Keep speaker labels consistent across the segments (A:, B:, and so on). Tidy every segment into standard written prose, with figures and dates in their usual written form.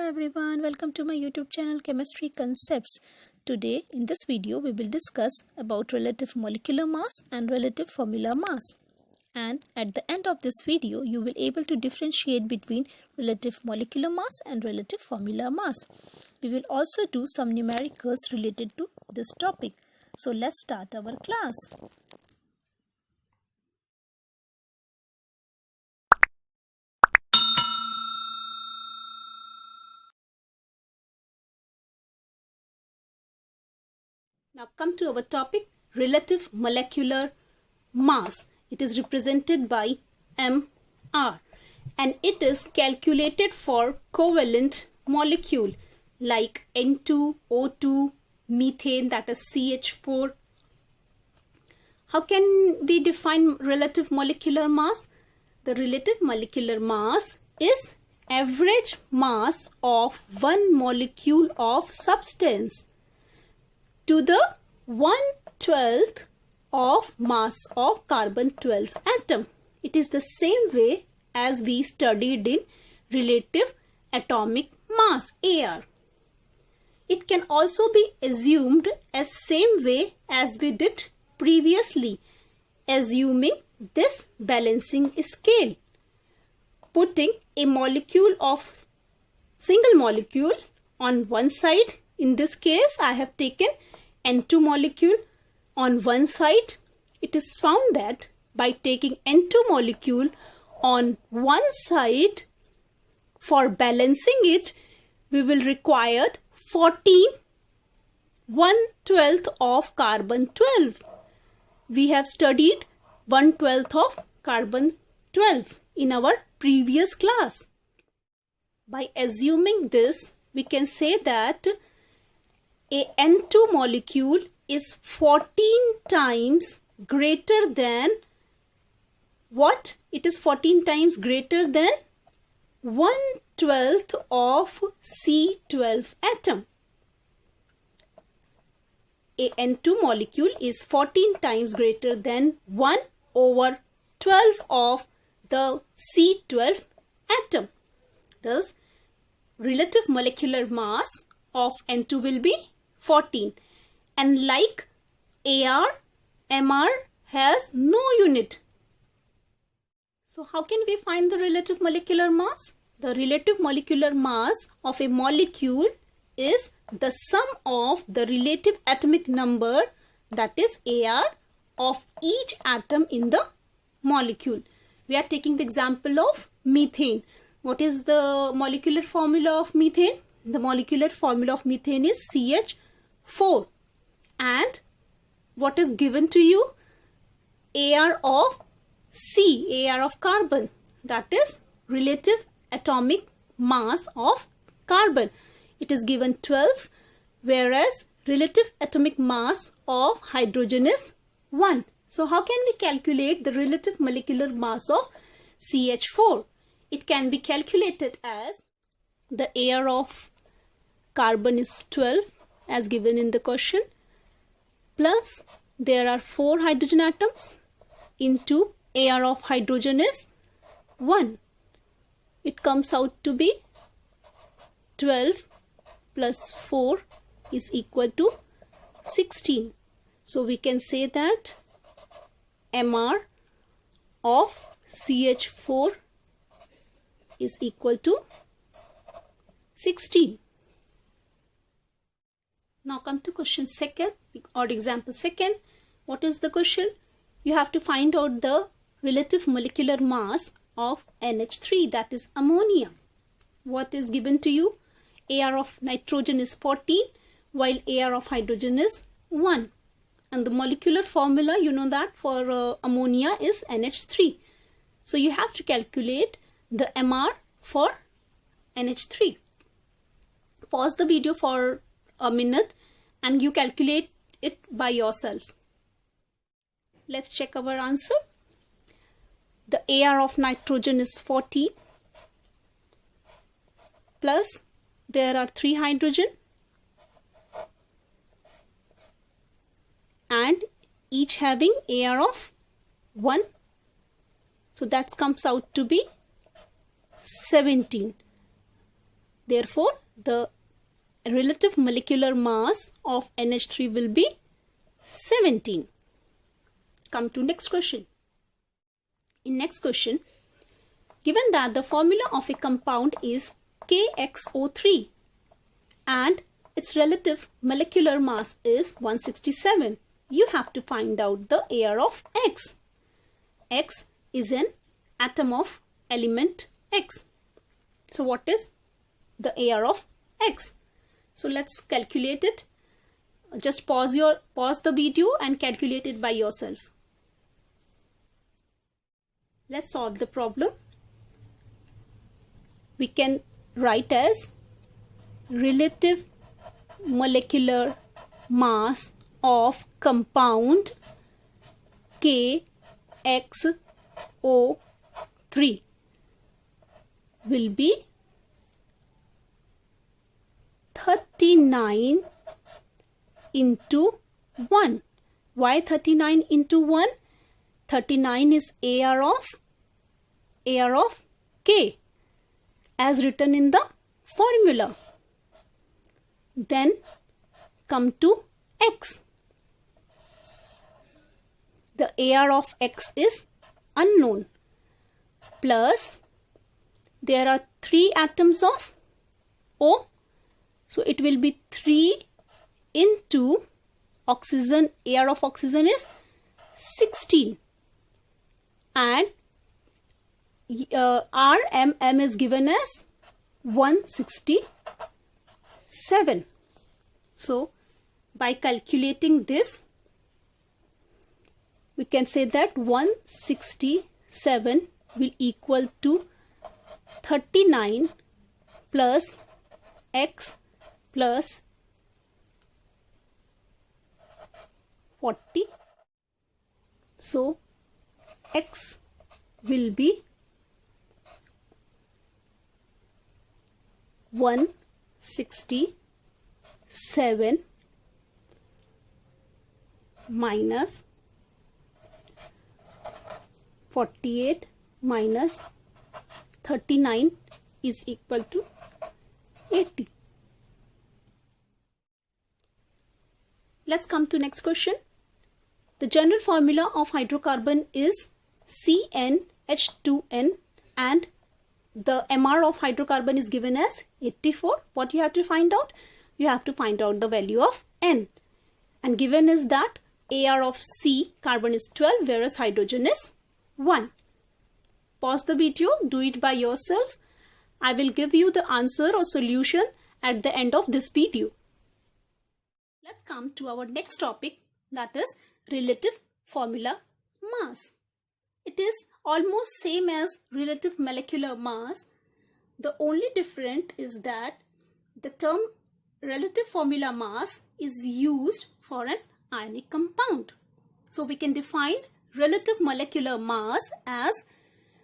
A: everyone, welcome to my YouTube channel Chemistry Concepts. Today in this video we will discuss about relative molecular mass and relative formula mass. And at the end of this video you will able to differentiate between relative molecular mass and relative formula mass. We will also do some numericals related to this topic. So let's start our class. Now come to our topic, relative molecular mass. It is represented by mR and it is calculated for covalent molecule like N2, O2, methane, that is CH4. How can we define relative molecular mass? The relative molecular mass is average mass of one molecule of substance to the 1/12 of mass of carbon-12 atom. It is the same way as we studied in relative atomic mass, AR. It can also be assumed as same way as we did previously, assuming this balancing scale. Putting a molecule of single molecule on one side, in this case I have taken N2 molecule on one side. It is found that by taking N2 molecule on one side, for balancing it, we will require 14 1/12 of carbon-12. We have studied 1/12 of carbon-12 in our previous class. By assuming this, we can say that a N2 molecule is 14 times greater than what? It is 14 times greater than 1/12 of C12 atom. A N2 molecule is 14 times greater than 1/12 of the C12 atom. Thus, relative molecular mass of N2 will be 14, and like AR, MR has no unit. So how can we find the relative molecular mass? The relative molecular mass of a molecule is the sum of the relative atomic number, that is AR, of each atom in the molecule. We are taking the example of methane. What is the molecular formula of methane? The molecular formula of methane is CH4. And what is given to you? AR of C, AR of carbon, that is relative atomic mass of carbon. It is given 12, whereas relative atomic mass of hydrogen is 1. So how can we calculate the relative molecular mass of CH4? It can be calculated as the AR of carbon is 12 as given in the question, plus there are 4 hydrogen atoms into AR of hydrogen is 1. It comes out to be 12 plus 4 is equal to 16. So we can say that MR of CH4 is equal to 16. Now come to question second or example second. What is the question? You have to find out the relative molecular mass of NH3, that is ammonia. What is given to you? AR of nitrogen is 14 while AR of hydrogen is 1. And the molecular formula, you know that for ammonia is NH3. So you have to calculate the MR for NH3. Pause the video for a minute and you calculate it by yourself. Let's check our answer. The AR of nitrogen is 14 plus there are 3 hydrogen and each having AR of 1. So that comes out to be 17. Therefore, the relative molecular mass of NH3 will be 17. Come to next question. In next question, given that the formula of a compound is KXO3 and its relative molecular mass is 167, you have to find out the AR of X. X is an atom of element X. So what is the AR of X? So let's calculate it. Just pause the video and calculate it by yourself. Let's solve the problem. We can write as relative molecular mass of compound KXO3 will be 39 into 1. Why 39 into 1? 39 is AR of K as written in the formula. Then come to X. The AR of X is unknown. Plus, there are 3 atoms of O. So it will be 3 into oxygen. AR of oxygen is 16. And RMM is given as 167. So by calculating this, we can say that 167 will equal to 39 plus X plus 40. So X will be 167 minus 48 minus 39 is equal to 80. Let's come to next question. The general formula of hydrocarbon is CnH2n and the MR of hydrocarbon is given as 84. What you have to find out? You have to find out the value of N. And given is that AR of C, carbon is 12, whereas hydrogen is 1. Pause the video, do it by yourself. I will give you the answer or solution at the end of this video. Let's come to our next topic, that is relative formula mass. It is almost same as relative molecular mass. The only difference is that the term relative formula mass is used for an ionic compound. So we can define relative molecular mass as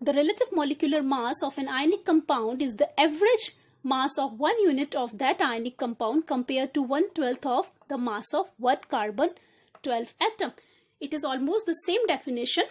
A: the relative molecular mass of an ionic compound is the average mass of 1 unit of that ionic compound compared to 1/12 of the mass of one carbon 12 atom. It is almost the same definition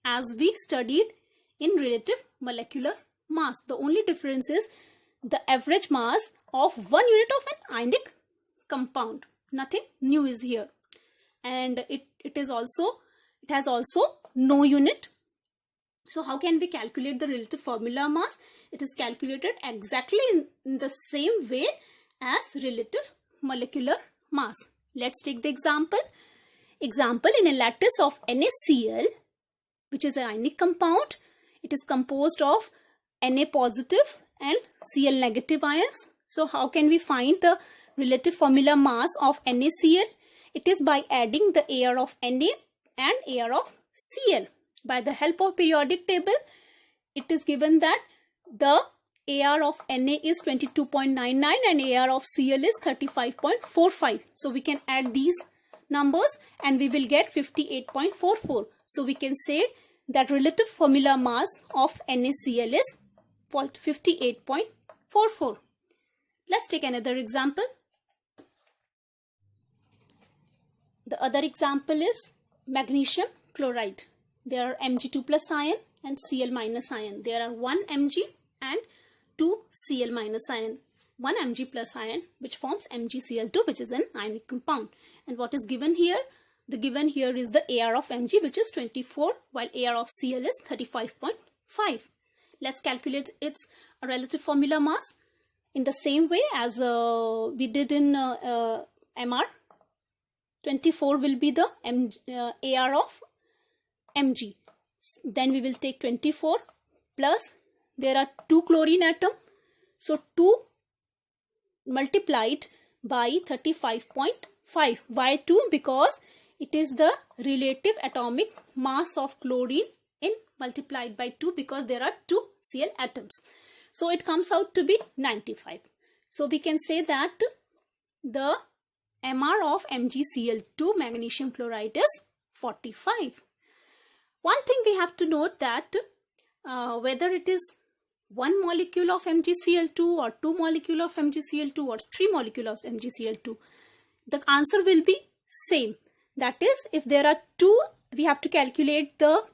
A: as we studied in relative molecular mass. The only difference is the average mass of 1 unit of an ionic compound. Nothing new is here. And it has also no unit. So how can we calculate the relative formula mass? It is calculated exactly in the same way as relative molecular mass. Let's take the example. Example, in a lattice of NaCl, which is an ionic compound, it is composed of Na positive and Cl negative ions. So how can we find the relative formula mass of NaCl? It is by adding the AR of Na and AR of Cl. By the help of periodic table, it is given that the AR of Na is 22.99 and AR of Cl is 35.45. So we can add these numbers and we will get 58.44. So we can say that relative formula mass of NaCl is 58.44. Let's take another example. The other example is magnesium chloride. There are Mg2 plus ion and Cl minus ion. There are 1 Mg and 2 Cl minus ion. 1 Mg plus ion, which forms MgCl2, which is an ionic compound. And what is given here? The given here is the AR of Mg, which is 24, while AR of Cl is 35.5. Let's calculate its relative formula mass in the same way as we did in MR. 24 will be the AR of Mg. Then we will take 24 plus, there are 2 chlorine atom. So 2 multiplied by 35.5. Why 2? Because it is the relative atomic mass of chlorine in multiplied by 2, because there are 2 Cl atoms. So it comes out to be 95. So we can say that the MR of MgCl2 magnesium chloride is 45. One thing we have to note that whether it is 1 molecule of MgCl2 or 2 molecule of MgCl2 or 3 molecule of MgCl2, the answer will be same. That is, if there are 2, we have to calculate the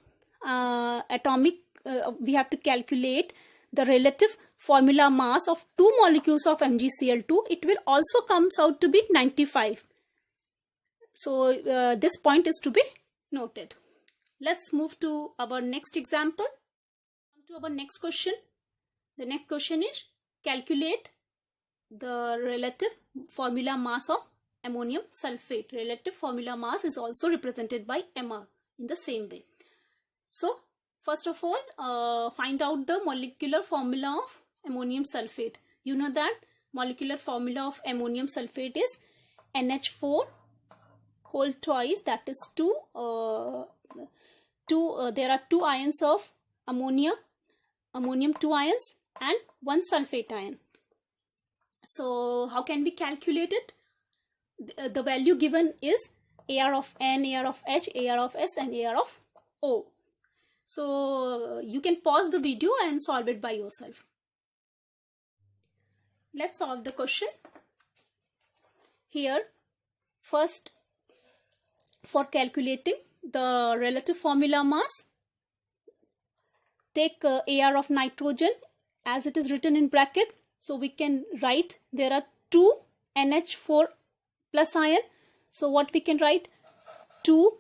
A: we have to calculate the relative formula mass of 2 molecules of MgCl2. It will also comes out to be 95. So this point is to be noted. Let's move to our next example. To our next question. The next question is calculate the relative formula mass of ammonium sulfate. Relative formula mass is also represented by MR in the same way. So first of all, find out the molecular formula of ammonium sulfate. You know that molecular formula of ammonium sulfate is NH4 whole twice, that is 2. There are 2 ions of ammonium 2 ions and 1 sulfate ion. So how can we calculate it? The value given is AR of N, AR of H, AR of S and AR of O. So you can pause the video and solve it by yourself. Let's solve the question. Here, first, for calculating the relative formula mass, take AR of nitrogen as it is written in bracket. So we can write there are 2 NH4 plus ion. So what we can write? 2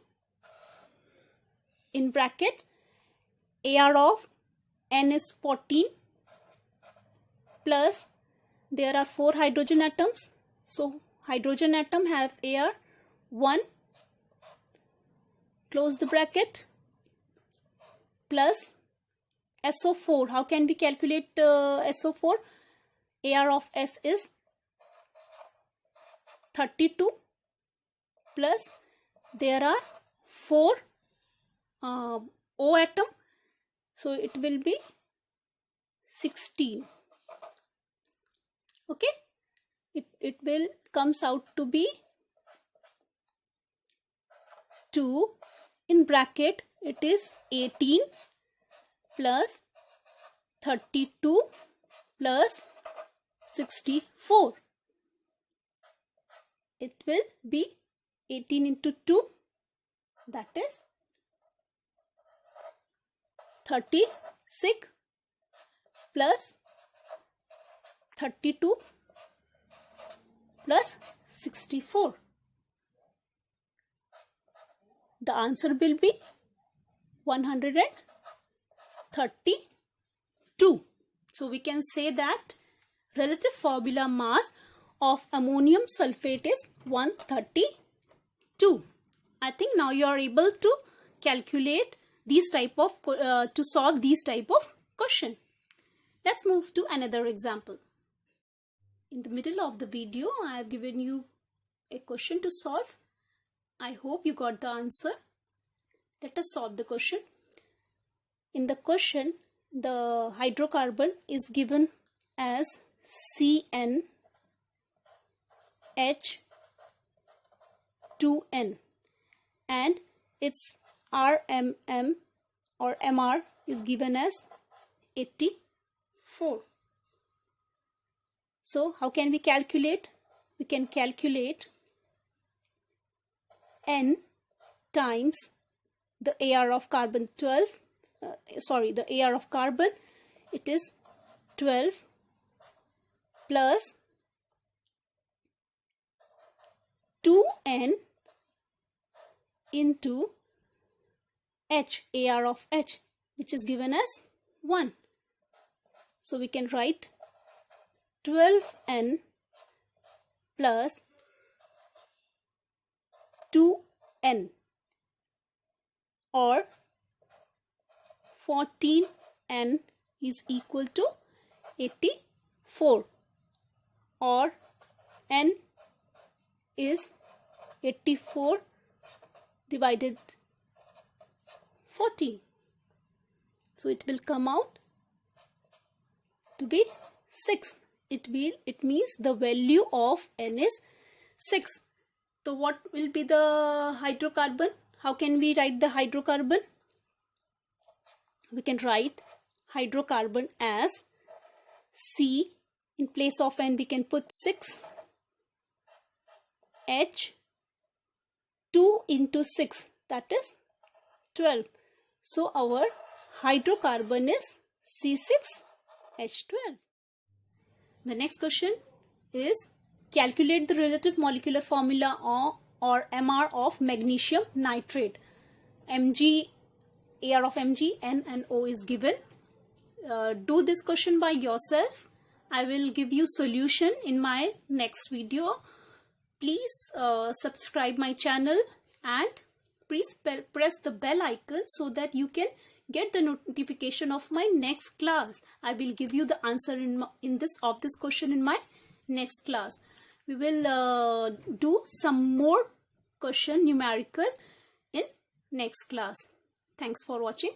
A: in bracket. AR of N is 14 plus there are 4 hydrogen atoms. So hydrogen atom have AR 1, close the bracket, plus SO4. How can we calculate SO4? AR of S is 32 plus there are 4 O atom. So it will be 16. Okay. It will comes out to be 2 in bracket. It is 18 plus 32 plus 64. It will be 18 into 2, that is 36 plus 32 plus 64. The answer will be 132. So we can say that relative formula mass of ammonium sulfate is 132. I think now you are able to calculate these type of to solve these type of question. Let's move to another example. In the middle of the video, I have given you a question to solve. I hope you got the answer. Let us solve the question. In the question, the hydrocarbon is given as CnH2n and its RMM or MR is given as 84. So how can we calculate? We can calculate N times the AR of carbon 12, the AR of carbon, it is 12 plus 2n into h, AR of h, which is given as 1. So we can write 12n plus 2n or 14n is equal to 84, or n is 84 divided 14. So it will come out to be 6. It means the value of n is 6. So what will be the hydrocarbon? How can we write the hydrocarbon? We can write hydrocarbon as C. In place of n we can put 6. H, 2 into 6, that is 12. So our hydrocarbon is C6H12. The next question is calculate the relative molecular formula or MR of magnesium nitrate. Mg, AR of Mg, N and O is given. Do this question by yourself. I will give you solution in my next video. Please subscribe my channel and please press the bell icon so that you can get the notification of my next class. I will give you the answer in this question in my next class. We will do some more question numerical in next class. Thanks for watching.